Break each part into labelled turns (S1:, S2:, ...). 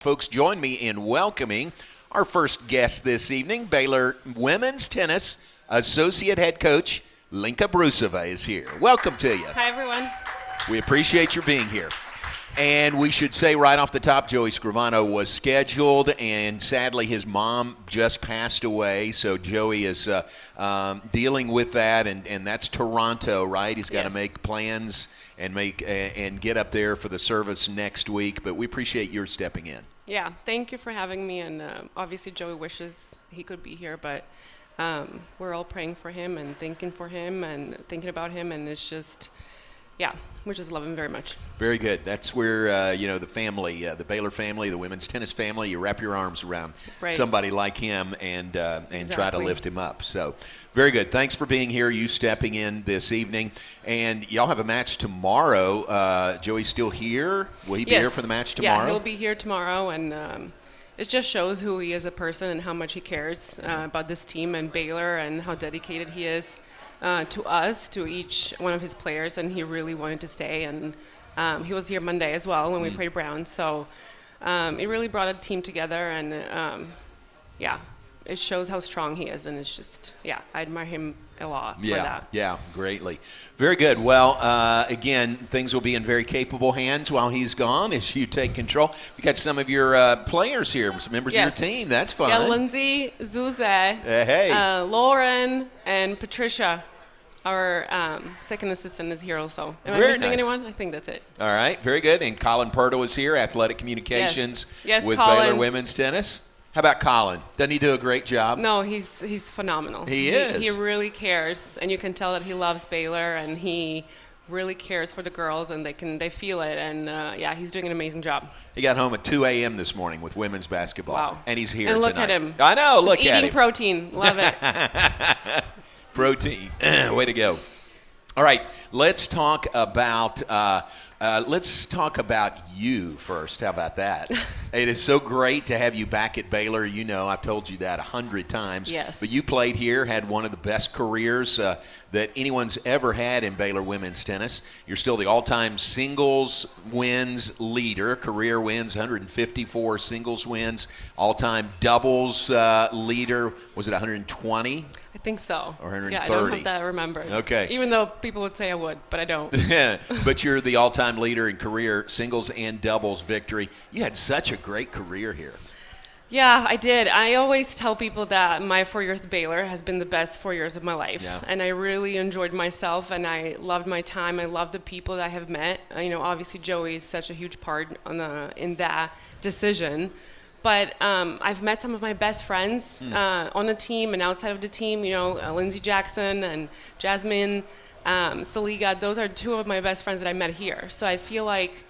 S1: Folks, join me in welcoming our first guest this evening. Baylor women's tennis associate head coach Lenka Broosova is here. Welcome to you.
S2: Hi, everyone.
S1: We appreciate your being here. And we should say right off the top, Joey Scrivano was scheduled, and sadly his mom just passed away. So Joey is dealing with that, and that's Toronto, right? He's got to make plans and get up there for the service next week. But we appreciate your stepping in.
S2: Yeah, thank you for having me. And obviously Joey wishes he could be here, but we're all praying for him and thinking about him, and it's just, yeah, we just love him very much.
S1: Very good. That's where, the family, the Baylor family, the women's tennis family, you wrap your arms around somebody like him and try to lift him up. So very good. Thanks for being here, you stepping in this evening. And y'all have a match tomorrow. Joey's still here. Will he be here for the match tomorrow?
S2: Yeah, he'll be here tomorrow. And it just shows who he is as a person and how much he cares about this team and Baylor and how dedicated he is to us, to each one of his players, and he really wanted to stay. And he was here Monday as well when we played Brown. So it really brought a team together, and it shows how strong he is. And it's just, I admire him a lot for that. Yeah, greatly.
S1: Very good. Well, again, things will be in very capable hands while he's gone as you take control. We got some of your players here, some members of your team. That's fun.
S2: Yeah, Lindsay, Zuze, Lauren, and Patricia. Our second assistant is here also. Am I missing anyone? I think that's it.
S1: All right, very good. And Colin Purtle is here, Athletic Communications with
S2: Colin.
S1: Baylor Women's Tennis. How about Colin? Doesn't he do a great job?
S2: No, he's phenomenal.
S1: He is.
S2: He really cares, and you can tell that he loves Baylor, and he really cares for the girls, and they feel it. And he's doing an amazing job.
S1: He got home at 2 a.m. this morning with women's basketball.
S2: Wow.
S1: And he's here
S2: and look
S1: tonight.
S2: at him.
S1: I know. Look at him.
S2: Eating protein. Love it.
S1: Protein. Way to go. All right, let's talk about you first. How about that? It is so great to have you back at Baylor. You know, I've told you that 100 times.
S2: Yes.
S1: But you played here, had one of the best careers that anyone's ever had in Baylor women's tennis. You're still the all-time singles wins leader, career wins, 154 singles wins, all-time doubles leader. Was it 120?
S2: I think so.
S1: Or 130.
S2: Yeah, I don't have that remembered.
S1: Okay.
S2: Even though people would say I would, but I don't.
S1: Yeah, but you're the all-time leader in career singles and doubles victory. You had such a great career here.
S2: Yeah, I did. I always tell people that my 4 years at Baylor has been the best 4 years of my life.
S1: Yeah.
S2: And I really enjoyed myself, and I loved my time. I loved the people that I have met. Obviously Joey is such a huge part in that decision. But I've met some of my best friends on the team and outside of the team. Lindsay Jackson and Jasmine Saliga. Those are two of my best friends that I met here. So I feel like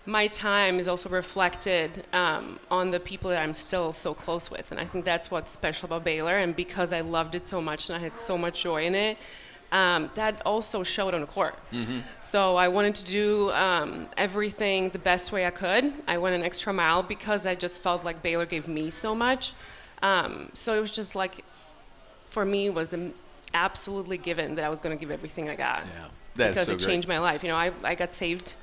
S2: my time is also reflected on the people that I'm still so close with. And I think that's what's special about Baylor. And because I loved it so much and I had so much joy in it, that also showed on the court. Mm-hmm. So I wanted to do everything the best way I could. I went an extra mile because I just felt like Baylor gave me so much. So it was just like, for me, it was absolutely given that I was going to give everything I got.
S1: Yeah, that's
S2: because
S1: so
S2: it changed my life. I got saved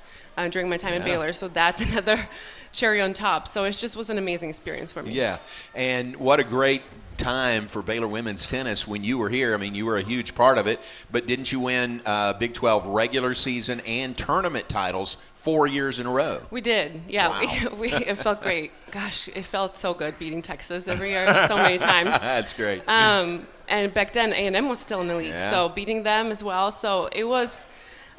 S2: during my time at
S1: Yeah.
S2: Baylor, so that's another cherry on top. So it just was an amazing experience for me.
S1: Yeah, and what a great time for Baylor women's tennis when you were here. I mean, you were a huge part of it, but didn't you win Big 12 regular season and tournament titles 4 years in a row?
S2: We did, yeah.
S1: Wow.
S2: It felt great. Gosh, it felt so good beating Texas every year so many times.
S1: That's great.
S2: And back then, A&M was still in the league, so beating them as well. So it was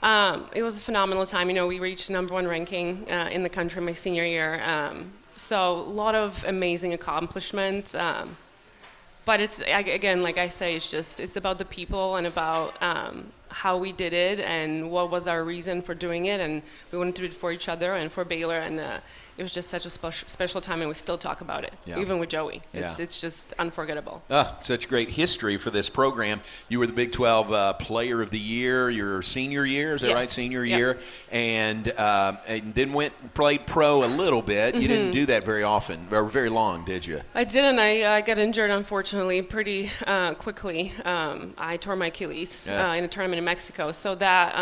S2: a phenomenal time. We reached #1 ranking in the country my senior year. So a lot of amazing accomplishments. But it's, again, like I say, it's about the people and about how we did it and what was our reason for doing it. And we wanted to do it for each other and for Baylor. And it was just such a special time, and we still talk about it, even with Joey. It's just unforgettable.
S1: Such great history for this program. You were the Big 12 Player of the Year your senior year, is that right? Senior year. And then went and played pro a little bit. You didn't do that very often, or very long, did you?
S2: I didn't. I got injured, unfortunately, pretty quickly. I tore my Achilles in a tournament in Mexico. So that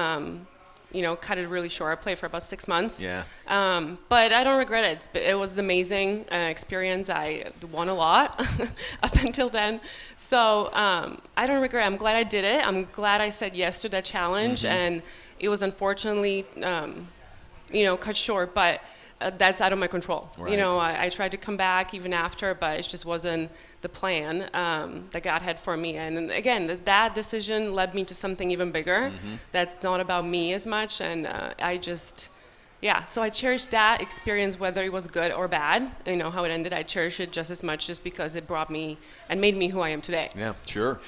S2: cut it really short. I played for about 6 months.
S1: Yeah.
S2: But I don't regret it. It was an amazing experience. I won a lot up until then. So I don't regret it. I'm glad I did it. I'm glad I said yes to that challenge. And it was unfortunately, cut short. But that's out of my control.
S1: Right.
S2: I tried to come back even after, but it just wasn't the plan that God had for me. And again, that decision led me to something even bigger. That's not about me as much. And so I cherished that experience, whether it was good or bad. How it ended, I cherish it just as much just because it brought me and made me who I am today.
S1: Yeah, sure.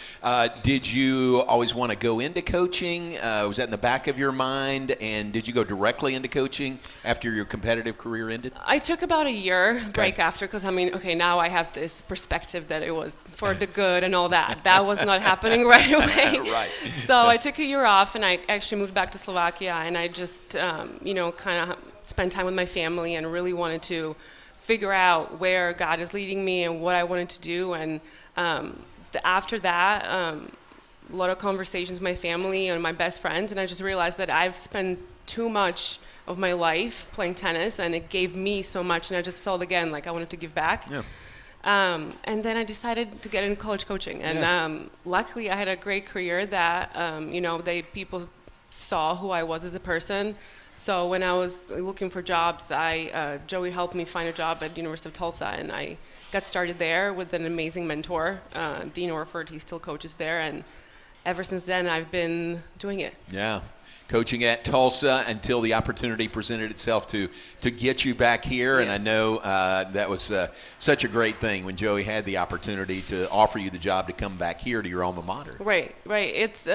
S1: Did you always want to go into coaching? Was that in the back of your mind? And did you go directly into coaching after your competitive career ended?
S2: I took about a year break after because, now I have this perspective that it was for the good and all that. That was not happening right away.
S1: Right.
S2: So I took a year off, and I actually moved back to Slovakia, and I just, kind of spent time with my family and really wanted to figure out where God is leading me and what I wanted to do. And after that, a lot of conversations with my family and my best friends, and I just realized that I've spent too much of my life playing tennis, and it gave me so much, and I just felt again like I wanted to give back.
S1: Yeah.
S2: And then I decided to get into college coaching, and luckily I had a great career that people saw who I was as a person. So when I was looking for jobs, Joey helped me find a job at the University of Tulsa, and I got started there with an amazing mentor, Dean Orford. He still coaches there, and ever since then I've been doing it.
S1: Yeah. Coaching at Tulsa until the opportunity presented itself to get you back here.
S2: Yes.
S1: And I know that was such a great thing when Joey had the opportunity to offer you the job to come back here to your alma mater.
S2: Right. It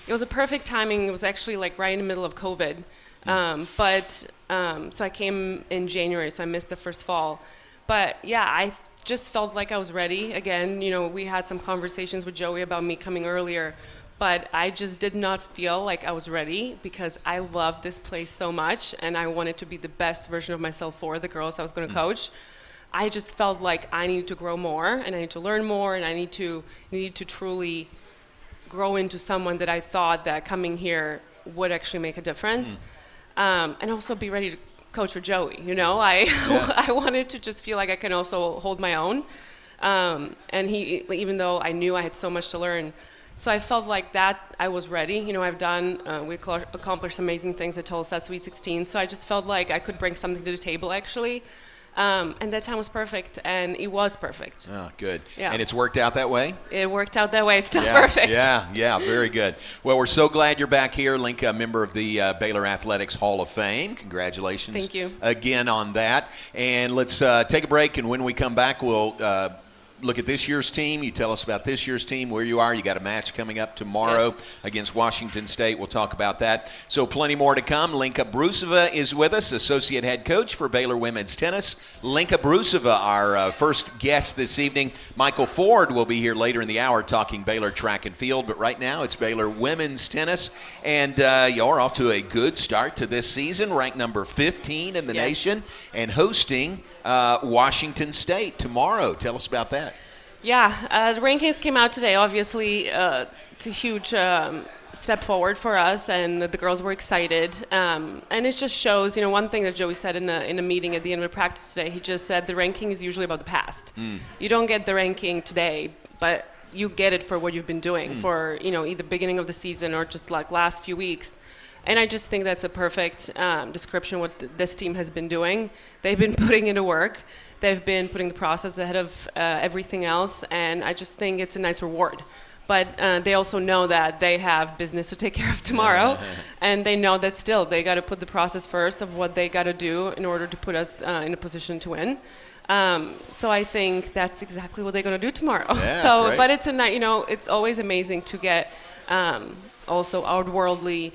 S2: was a perfect timing. It was actually like right in the middle of COVID. So I came in January, so I missed the first fall. But yeah, I just felt like I was ready. Again, we had some conversations with Joey about me coming earlier, but I just did not feel like I was ready because I loved this place so much, and I wanted to be the best version of myself for the girls I was going to coach. I just felt like I needed to grow more, and I need to learn more, and I need to truly grow into someone that I thought that coming here would actually make a difference. And also be ready to coach for Joey. I wanted to just feel like I can also hold my own. And he, even though I knew I had so much to learn, so I felt like that I was ready. We accomplished amazing things at Tulsa Sweet 16. So I just felt like I could bring something to the table actually. And that time was perfect, and it was perfect.
S1: Oh, good.
S2: Yeah.
S1: And it's worked out that way?
S2: It worked out that way. It's still perfect.
S1: Yeah, very good. Well, we're so glad you're back here, Lenka, a member of the Baylor Athletics Hall of Fame. Congratulations.
S2: Thank you.
S1: Again on that. And let's take a break, and when we come back, we'll look at this year's team. You tell us about this year's team, where you are. You got a match coming up tomorrow against Washington State. We'll talk about that. So plenty more to come. Lenka Broosova is with us, associate head coach for Baylor women's tennis. Lenka Broosova, our first guest this evening. Michael Ford will be here later in the hour talking Baylor track and field, but right now it's Baylor women's tennis, and you're off to a good start to this season, ranked number 15 in the nation, and hosting Washington State tomorrow. Tell us about that.
S2: Yeah, the rankings came out today. Obviously, it's a huge step forward for us, and the girls were excited. And it just shows, one thing that Joey said in a meeting at the end of the practice today. He just said the ranking is usually about the past. You don't get the ranking today, but you get it for what you've been doing for, either beginning of the season or just like last few weeks. And I just think that's a perfect description of what this team has been doing. They've been putting into work. They've been putting the process ahead of everything else, and I just think it's a nice reward. But they also know that they have business to take care of tomorrow, and they know that still they got to put the process first of what they got to do in order to put us in a position to win. So I think that's exactly what they're going to do tomorrow.
S1: Yeah, great.
S2: But it's it's always amazing to get also outworldly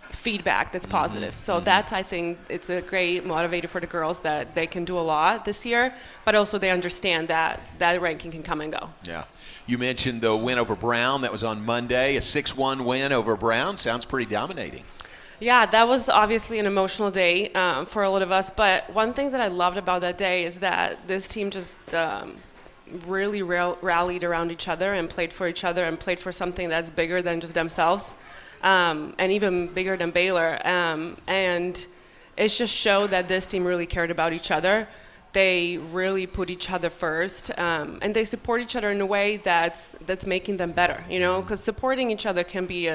S2: feedback that's positive. So that's, I think, it's a great motivator for the girls that they can do a lot this year, but also they understand that that ranking can come and go. Yeah.
S1: You mentioned the win over Brown. That was on Monday, a 6-1 win over Brown. Sounds pretty dominating.
S2: Yeah, that was obviously an emotional day for a lot of us, but one thing that I loved about that day is that this team just really rallied around each other and played for each other and played for something that's bigger than just themselves. and even bigger than Baylor. And it just showed that this team really cared about each other. They really put each other first, and they support each other in a way that's making them better. Because supporting each other can be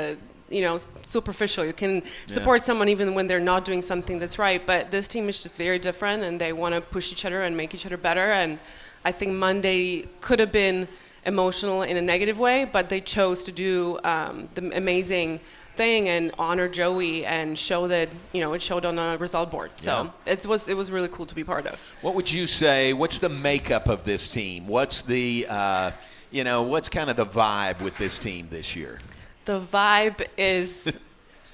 S2: superficial. You can support someone even when they're not doing something that's right. But this team is just very different, and they want to push each other and make each other better. And I think Monday could have been emotional in a negative way, but they chose to do the amazing thing and honor Joey and show that it showed on a result board. So it was really cool to be part of.
S1: What would you say? What's the makeup of this team? What's the what's kind of the vibe with this team this year?
S2: The vibe is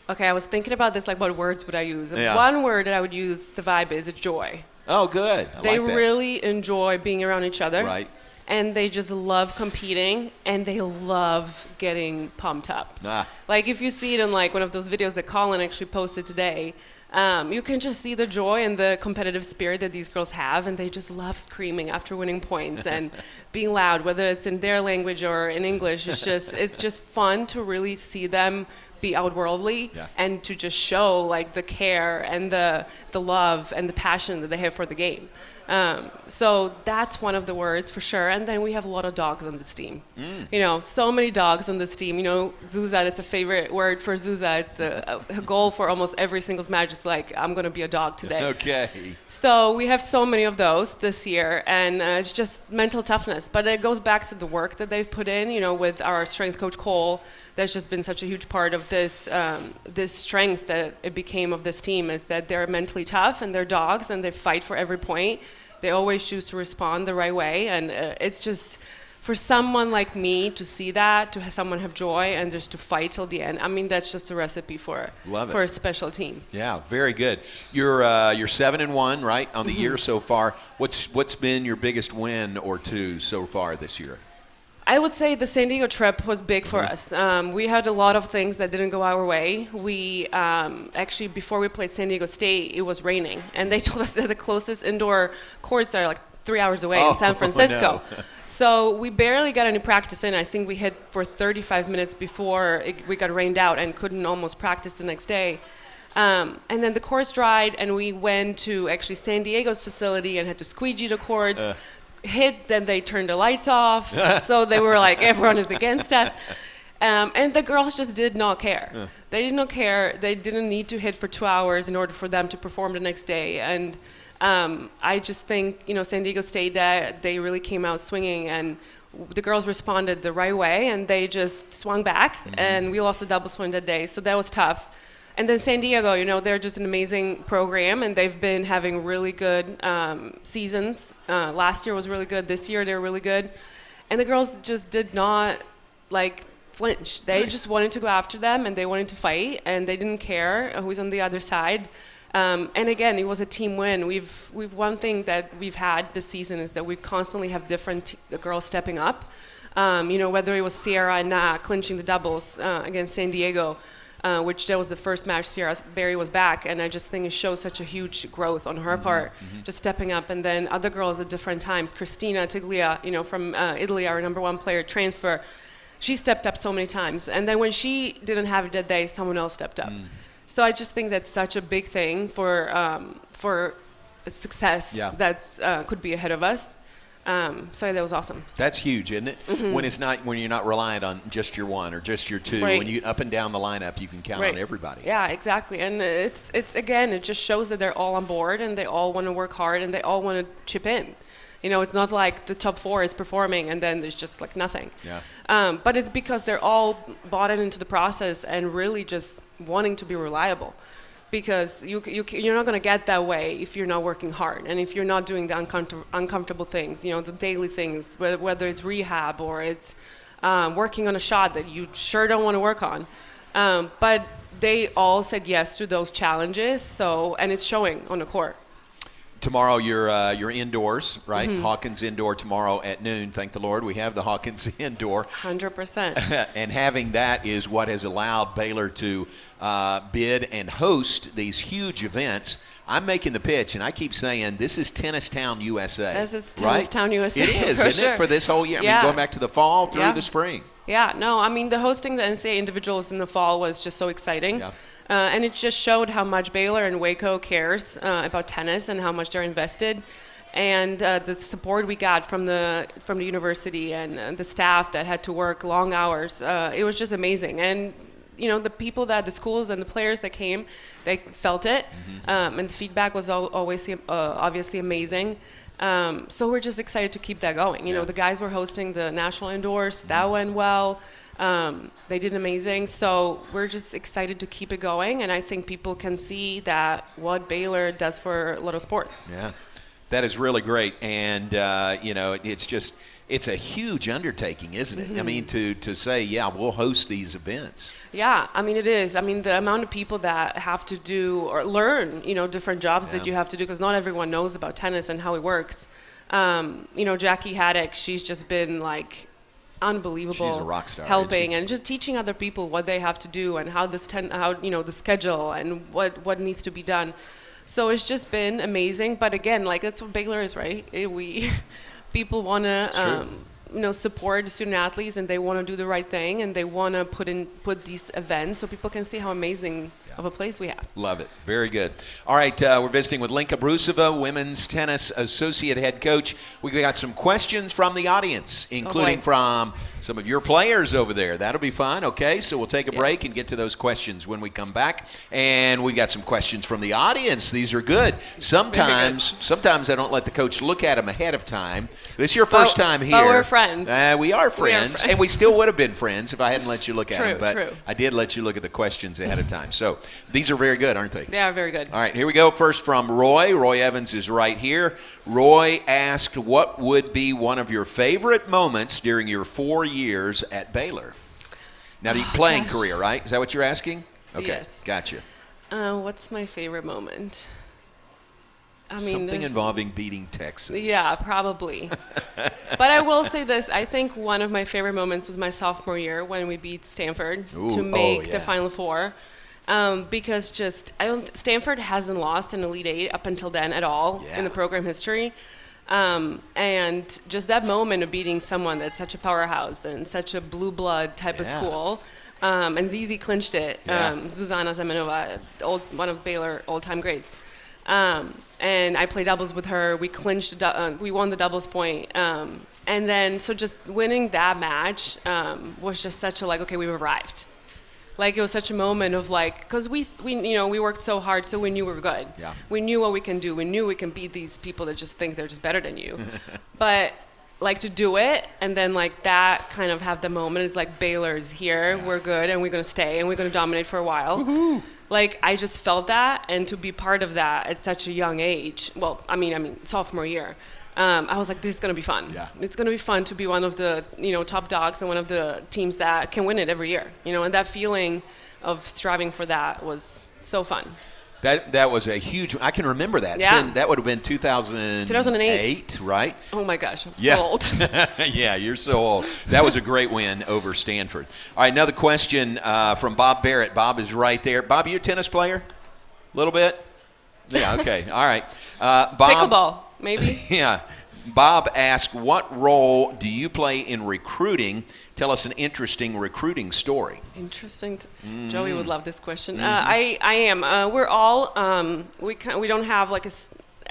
S2: okay. I was thinking about this, like what words would I use?
S1: Yeah.
S2: One word that I would use, the vibe is joy.
S1: Oh, good.
S2: They
S1: like that.
S2: really enjoy being around each other.
S1: Right.
S2: And they just love competing, and they love getting pumped up. Like if you see it in like one of those videos that Colin actually posted today, you can just see the joy and the competitive spirit that these girls have, and they just love screaming after winning points and being loud, whether it's in their language or in English. It's just fun to really see them be outworldly and to just show like the care and the love and the passion that they have for the game. So that's one of the words for sure. And then we have a lot of dogs on this team. So many dogs on this team. Zuza, it's a favorite word for Zuza. It's a goal for almost every singles match. It's like, I'm going to be a dog today.
S1: Okay.
S2: So we have so many of those this year, and it's just mental toughness. But it goes back to the work that they've put in, with our strength coach Cole. That's just been such a huge part of this strength that it became of this team, is that they're mentally tough and they're dogs and they fight for every point. They always choose to respond the right way, and it's just for someone like me to see that, to have someone have joy and just to fight till the end. I mean, that's just a recipe for a special team.
S1: Yeah, very good. You're 7-1, right, on the year so far. What's been your biggest win or two so far this year?
S2: I would say the San Diego trip was big for us. We had a lot of things that didn't go our way. We actually, before we played San Diego State, it was raining. And they told us that the closest indoor courts are like 3 hours away in San Francisco.
S1: No.
S2: So we barely got any practice in. I think we hit for 35 minutes before we got rained out and couldn't almost practice the next day. And then the courts dried, and we went to actually San Diego's facility and had to squeegee the courts. Then they turned the lights off, so they were like, everyone is against us. And the girls just did not care. They did not care. They didn't need to hit for 2 hours in order for them to perform the next day. And I just think, San Diego State, they really came out swinging, and the girls responded the right way, and they just swung back, and we lost the double swing that day, so that was tough. And then San Diego, they're just an amazing program, and they've been having really good seasons. Last year was really good. This year they're really good. And the girls just did not, flinch. They just wanted to go after them, and they wanted to fight, and they didn't care who's on the other side. And again, it was a team win. We've one thing that we've had this season is that we constantly have different girls stepping up. Whether it was Sierra and Na clinching the doubles against San Diego, which that was the first match Sierra Berry was back, and I just think it shows such a huge growth on her part, just stepping up. And then other girls at different times, Cristina Tiglia, from Italy, our number one player transfer, she stepped up so many times. And then when she didn't have it that day, someone else stepped up. So I just think that's such a big thing for success that's could be ahead of us. So that was awesome.
S1: That's huge, isn't it? When you're not reliant on just your one or just your two.
S2: Right.
S1: When you up and down the lineup, you can count on everybody.
S2: Yeah, exactly. And it's again, it just shows that they're all on board and they all want to work hard and they all want to chip in. It's not like the top four is performing and then there's just nothing.
S1: Yeah.
S2: But it's because they're all bought into the process and really just wanting to be reliable. Because you're not going to get that way if you're not working hard and if you're not doing the uncomfortable things, the daily things, whether it's rehab or it's working on a shot that you sure don't want to work on. But they all said yes to those challenges, and it's showing on the court.
S1: Tomorrow you're indoors, right? Hawkins indoor tomorrow at noon. Thank the Lord we have the Hawkins indoor.
S2: 100%.
S1: And having that is what has allowed Baylor to bid and host these huge events. I'm making the pitch, and I keep saying this is Tennis Town, USA.
S2: This is Tennis Town, USA.
S1: It is, isn't it, for this whole year? I mean, going back to the fall through the spring.
S2: Yeah, no, I mean, the hosting the NCAA individuals in the fall was just so exciting.
S1: Yeah.
S2: And it just showed how much Baylor and Waco cares about tennis and how much they're invested. And the support we got from the university and the staff that had to work long hours, it was just amazing. And the schools and the players that came, they felt it, and the feedback was always obviously amazing. So we're just excited to keep that going. The guys were hosting the national indoors, that went well. They did amazing. So we're just excited to keep it going, and I think people can see that what Baylor does for little sports.
S1: Yeah, that is really great, and it's a huge undertaking, isn't it? I mean, to say, we'll host these events.
S2: Yeah, I mean, it is. I mean, the amount of people that have to do or learn, different jobs that you have to do, because not everyone knows about tennis and how it works. Jackie Haddock, she's just been like unbelievable.
S1: She's a rock star,
S2: helping and just teaching other people what they have to do and how the schedule and what needs to be done. So it's just been amazing. But again, like that's what Baylor is, right? People want to support student athletes, and they want to do the right thing, and they want to put these events so people can see how amazing of a place we have.
S1: Love it. Very good. All right, we're visiting with Lenka Broosova, Women's Tennis Associate Head Coach. We got some questions from the audience, including from some of your players over there. That'll be fun. Okay, so we'll take a break and get to those questions when we come back. And we got some questions from the audience. These are good. Sometimes I don't let the coach look at them ahead of time. This is your first time here.
S2: But we're friends.
S1: We are friends, and we still would have been friends if I hadn't let you look at them. But
S2: True.
S1: I did let you look at the questions ahead of time. So these are very good, aren't they?
S2: They are very good.
S1: All right, here we go. First from Roy. Roy Evans is right here. Roy asked, what would be one of your favorite moments during your 4 years at Baylor? Now, your playing career, right? Is that what you're asking? Okay,
S2: yes.
S1: Gotcha.
S2: What's my favorite moment? I mean,
S1: something involving beating Texas.
S2: Yeah, probably. But I will say this. I think one of my favorite moments was my sophomore year when we beat Stanford to make the Final Four. Because Stanford hasn't lost an Elite Eight up until then at all in the program history. And just that moment of beating someone that's such a powerhouse and such a blue blood type of school. And Zizi clinched it. Zuzana Zamenova, one of Baylor all-time greats. And I played doubles with her. We clinched. We won the doubles point. And then so just winning that match was just such a okay, we've arrived. Like it was such a moment of because we worked so hard, so we knew we were good. Yeah. We knew what we can do. We knew we can beat these people that just think they're just better than you. But to do it and then that kind of have the moment, it's Baylor's here, we're good, and we're gonna stay, and we're gonna dominate for a while. Woo-hoo. I just felt that, and to be part of that at such a young age. Well, I mean, sophomore year. I was this is going to be fun. Yeah. It's going to be fun to be one of the, top dogs and one of the teams that can win it every year. And that feeling of striving for that was so fun.
S1: That was a huge. I can remember that. That would have been 2008, right?
S2: Oh my gosh, I'm so old.
S1: Yeah, you're so old. That was a great win over Stanford. All right, another question from Bob Barrett. Bob is right there. Bob, you a tennis player? A little bit? Yeah, okay. All right. Bob,
S2: pickleball, maybe?
S1: Yeah. Bob asked, what role do you play in recruiting? Tell us an interesting recruiting story.
S2: Interesting. Joey would love this question. I am. We're all, we don't have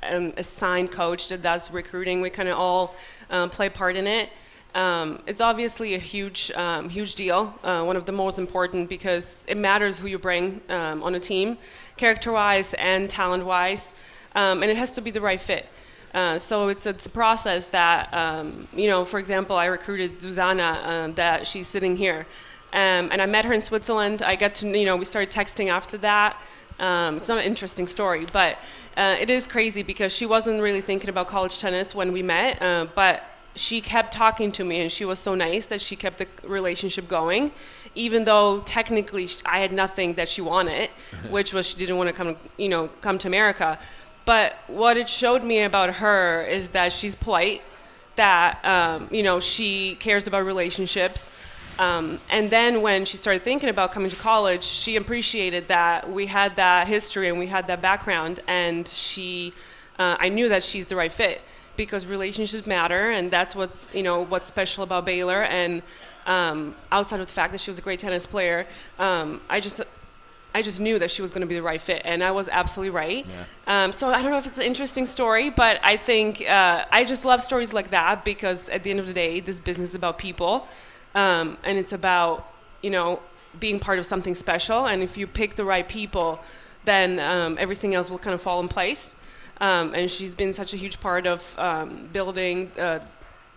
S2: an assigned coach that does recruiting. We kind of all play part in it. It's obviously a huge deal, one of the most important, because it matters who you bring on a team, character-wise and talent-wise, and it has to be the right fit. So it's a process that, for example, I recruited Zuzana, that she's sitting here. And I met her in Switzerland. I got to, we started texting after that. It's not an interesting story, but it is crazy because she wasn't really thinking about college tennis when we met, but she kept talking to me, and she was so nice that she kept the relationship going, even though technically I had nothing that she wanted, which was she didn't want to come to America. But what it showed me about her is that she's polite, that she cares about relationships. And then when she started thinking about coming to college, she appreciated that we had that history and we had that background, and I knew that she's the right fit because relationships matter, and that's what's special about Baylor. And outside of the fact that she was a great tennis player, I just knew that she was going to be the right fit, and I was absolutely right.
S1: Yeah.
S2: So I don't know if it's an interesting story, but I think I just love stories like that because at the end of the day, this business is about people. And it's about, being part of something special. And if you pick the right people, then everything else will kind of fall in place. And she's been such a huge part of building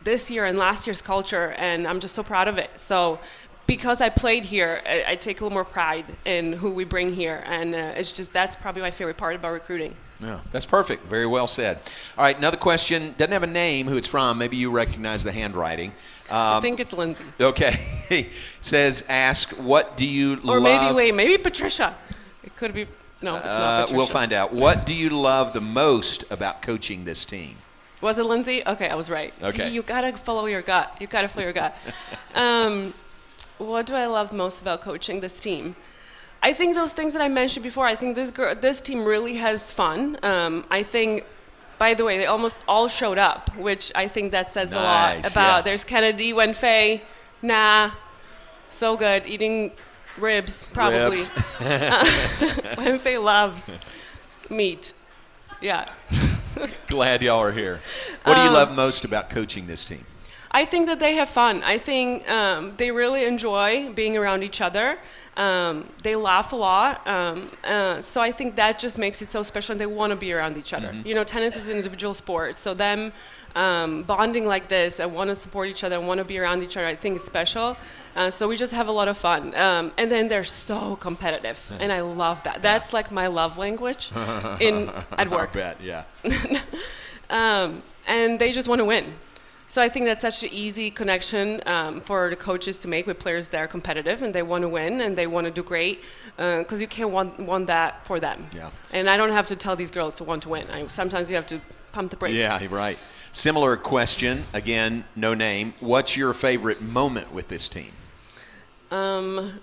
S2: this year and last year's culture. And I'm just so proud of it. So because I played here, I take a little more pride in who we bring here. And that's probably my favorite part about recruiting.
S1: Yeah, that's perfect. Very well said. All right, another question. Doesn't have a name, who it's from. Maybe you recognize the handwriting.
S2: I think it's Lindsay.
S1: Okay. Says, ask, what do you love?
S2: Or maybe Patricia. It could be. No, it's not Patricia.
S1: We'll find out. What do you love the most about coaching this team?
S2: Was it Lindsay? Okay, I was right.
S1: Okay.
S2: See, you got to follow your gut. What do I love most about coaching this team? I think those things that I mentioned before. I think this team really has fun. I think, by the way, they almost all showed up, which I think that says a lot about.
S1: Yeah.
S2: There's Kennedy, Wenfei, so good, eating ribs, probably.
S1: Ribs.
S2: Wenfei loves meat. Yeah.
S1: Glad y'all are here. What do you love most about coaching this team?
S2: I think that they have fun. I think they really enjoy being around each other. They laugh a lot. So I think that just makes it so special, and they want to be around each other.
S1: Mm-hmm.
S2: Tennis is an individual sport, so them bonding like this and want to support each other and want to be around each other, I think it's special. So we just have a lot of fun. And then they're so competitive, and I love that. That's like my love language at work.
S1: I bet, yeah.
S2: And they just want to win. So I think that's such an easy connection for the coaches to make with players that are competitive and they want to win and they want to do great because you can't want that for them.
S1: Yeah.
S2: And I don't have to tell these girls to want to win. Sometimes you have to pump the brakes.
S1: Yeah, you're right. Similar question, again, no name. What's your favorite moment with this team?
S2: Unless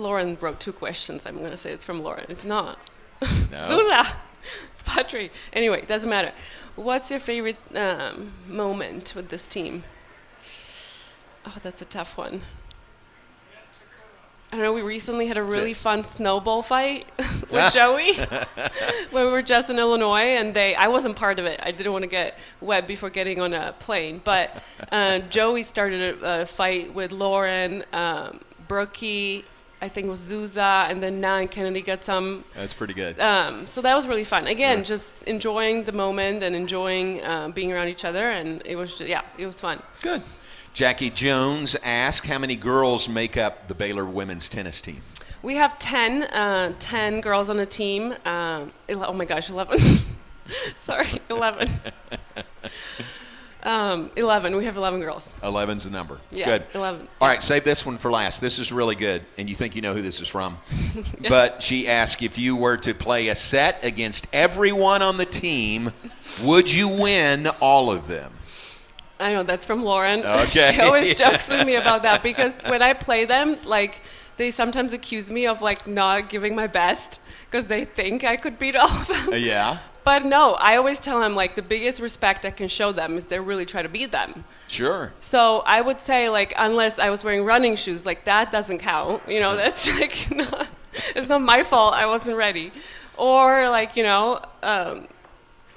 S2: Lauren wrote two questions, I'm going to say it's from Lauren. It's not.
S1: No.
S2: Zuza, Patri. Anyway, it doesn't matter. What's your favorite moment with this team? Oh, that's a tough one. I don't know, we recently had a really fun snowball fight with Joey when we were just in Illinois, and I wasn't part of it. I didn't want to get wet before getting on a plane. But Joey started a fight with Lauren, Brookie, I think it was Zuza, and then now Kennedy got some.
S1: That's pretty good.
S2: So that was really fun. Again, just enjoying the moment and enjoying being around each other, and it was it was fun.
S1: Good. Jackie Jones asked, how many girls make up the Baylor women's tennis team?
S2: We have 10 girls on the team. Oh my gosh, 11. Sorry, 11. 11. We have 11 girls.
S1: 11's the number.
S2: Yeah,
S1: good.
S2: 11.
S1: All right, save this one for last. This is really good, and you think you know who this is from.
S2: Yes.
S1: But she asked, if you were to play a set against everyone on the team, would you win all of them?
S2: I know, that's from Lauren.
S1: Okay.
S2: She always jokes with me about that because when I play them, they sometimes accuse me of not giving my best because they think I could beat all of them.
S1: Yeah.
S2: But no, I always tell them the biggest respect I can show them is they really try to beat them.
S1: Sure.
S2: So I would say unless I was wearing running shoes, that doesn't count. That's it's not my fault I wasn't ready. Or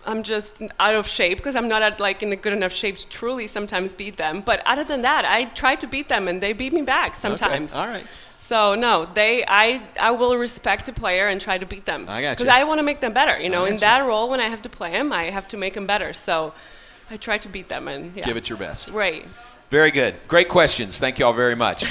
S2: I'm just out of shape because I'm not in a good enough shape to truly sometimes beat them. But other than that, I try to beat them and they beat me back sometimes.
S1: Okay. All right.
S2: So no, I will respect a player and try to beat them.
S1: I got you.
S2: Because I want to make them better. In
S1: you.
S2: that role, when I have to play them, I have to make them better. So I try to beat them and
S1: give it your best.
S2: Right.
S1: Very good. Great questions. Thank you all very much.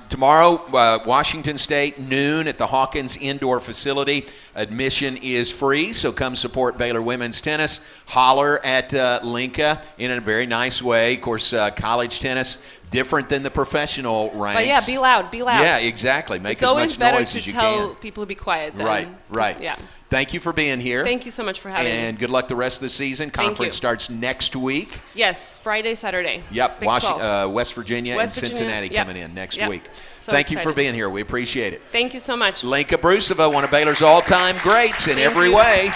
S1: Tomorrow, Washington State, noon at the Hawkins Indoor Facility. Admission is free, so come support Baylor women's tennis. Holler at Lenka in a very nice way. Of course, college tennis, different than the professional ranks.
S2: But yeah, be loud, be loud.
S1: Yeah, exactly. Make
S2: it's
S1: as
S2: always
S1: much
S2: better
S1: noise
S2: to
S1: as you
S2: tell
S1: can.
S2: people to be quiet. Than
S1: Right.
S2: Yeah.
S1: Thank you for being here.
S2: Thank you so much for having me.
S1: And good luck the rest of the season. Conference
S2: you.
S1: starts next week.
S2: Yes, Friday, Saturday.
S1: Yep,
S2: Big 12.
S1: West Virginia and Cincinnati
S2: yep.
S1: coming in next
S2: Yep.
S1: week.
S2: So
S1: Thank you for
S2: excited.
S1: being here. We appreciate it.
S2: Thank you so much.
S1: Lenka Broosova, one of Baylor's all-time greats in
S2: Thank
S1: every
S2: you.
S1: way.